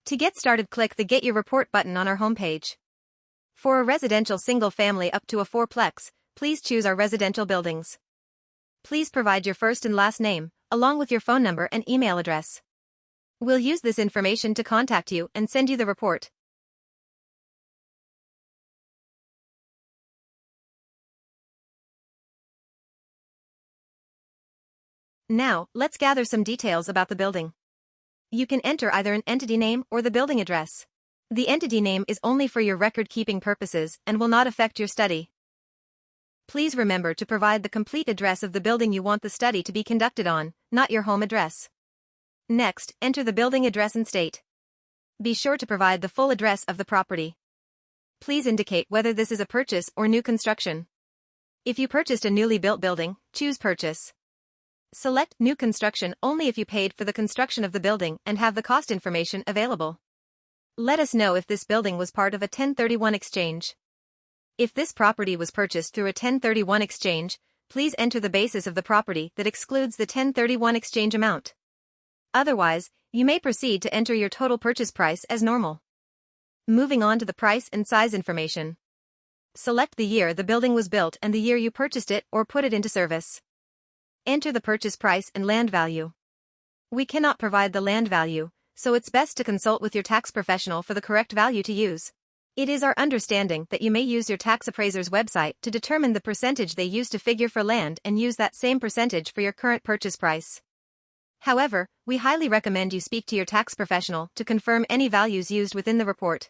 To get started, click the Get Your Report button on our homepage. For a residential single family up to a 4-plex, please choose our residential buildings. Please provide your first and last name, along with your phone number and email address. We'll use this information to contact you and send you the report. Now, let's gather some details about the building. You can enter either an entity name or the building address. The entity name is only for your record-keeping purposes and will not affect your study. Please remember to provide the complete address of the building you want the study to be conducted on, not your home address. Next, enter the building address and state. Be sure to provide the full address of the property. Please indicate whether this is a purchase or new construction. If you purchased a newly built building, choose Purchase. Select New Construction only if you paid for the construction of the building and have the cost information available. Let us know if this building was part of a 1031 exchange. If this property was purchased through a 1031 exchange, please enter the basis of the property that excludes the 1031 exchange amount. Otherwise, you may proceed to enter your total purchase price as normal. Moving on to the price and size information. Select the year the building was built and the year you purchased it or put it into service. Enter the purchase price and land value. We cannot provide the land value, so it's best to consult with your tax professional for the correct value to use. It is our understanding that you may use your tax appraiser's website to determine the percentage they use to figure for land and use that same percentage for your current purchase price. However, we highly recommend you speak to your tax professional to confirm any values used within the report.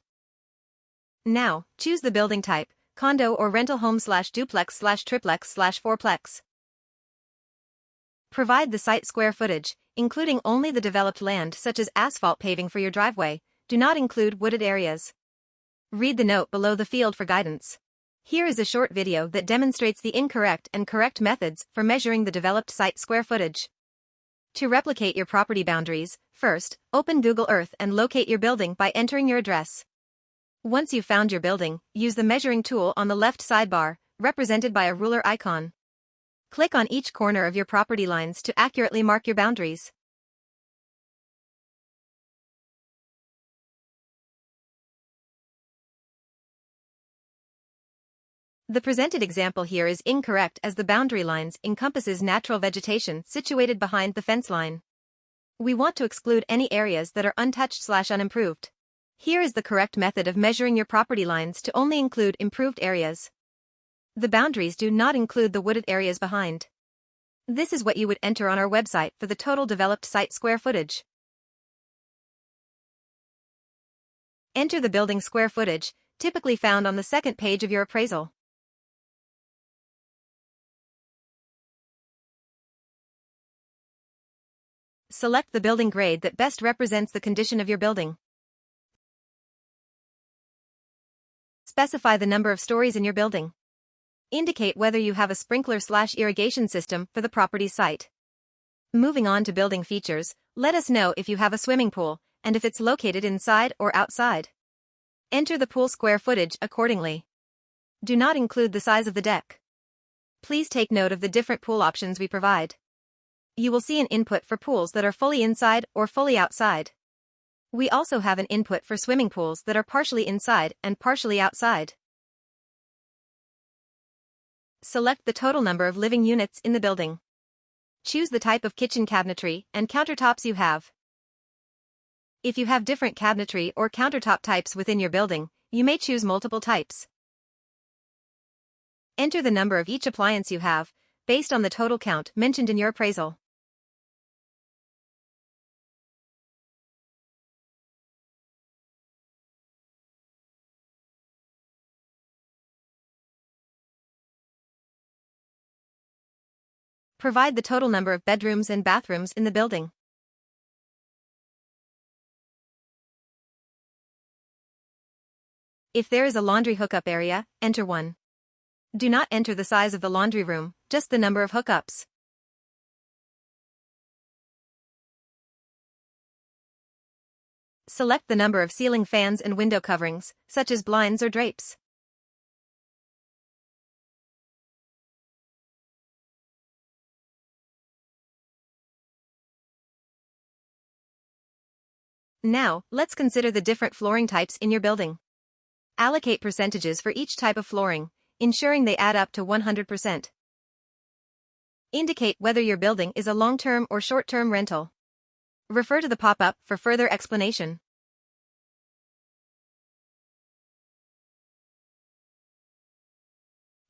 Now, choose the building type, condo or rental home/duplex/triplex/4plex. Provide the site square footage, including only the developed land such as asphalt paving for your driveway. Do not include wooded areas. Read the note below the field for guidance. Here is a short video that demonstrates the incorrect and correct methods for measuring the developed site square footage. To replicate your property boundaries, first, open Google Earth and locate your building by entering your address. Once you've found your building, use the measuring tool on the left sidebar, represented by a ruler icon. Click on each corner of your property lines to accurately mark your boundaries. The presented example here is incorrect as the boundary lines encompasses natural vegetation situated behind the fence line. We want to exclude any areas that are untouched/unimproved. Here is the correct method of measuring your property lines to only include improved areas. The boundaries do not include the wooded areas behind. This is what you would enter on our website for the total developed site square footage. Enter the building square footage, typically found on the second page of your appraisal. Select the building grade that best represents the condition of your building. Specify the number of stories in your building. Indicate whether you have a sprinkler/irrigation system for the property site. Moving on to building features, let us know if you have a swimming pool, and if it's located inside or outside. Enter the pool square footage accordingly. Do not include the size of the deck. Please take note of the different pool options we provide. You will see an input for pools that are fully inside or fully outside. We also have an input for swimming pools that are partially inside and partially outside. Select the total number of living units in the building. Choose the type of kitchen cabinetry and countertops you have. If you have different cabinetry or countertop types within your building, you may choose multiple types. Enter the number of each appliance you have, based on the total count mentioned in your appraisal. Provide the total number of bedrooms and bathrooms in the building. If there is a laundry hookup area, enter 1. Do not enter the size of the laundry room, just the number of hookups. Select the number of ceiling fans and window coverings, such as blinds or drapes. Now, let's consider the different flooring types in your building. Allocate percentages for each type of flooring, ensuring they add up to 100%. Indicate whether your building is a long-term or short-term rental. Refer to the pop-up for further explanation.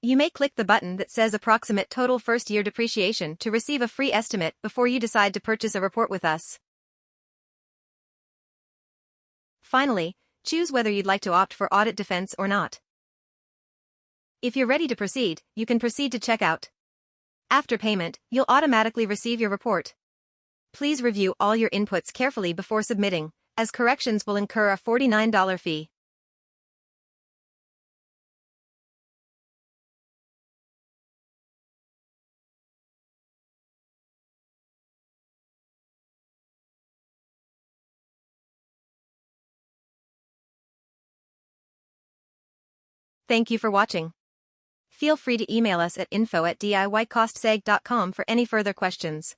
You may click the button that says Approximate Total First Year Depreciation to receive a free estimate before you decide to purchase a report with us. Finally, choose whether you'd like to opt for audit defense or not. If you're ready to proceed, you can proceed to checkout. After payment, you'll automatically receive your report. Please review all your inputs carefully before submitting, as corrections will incur a $49 fee. Thank you for watching. Feel free to email us at info@diycostseg.com for any further questions.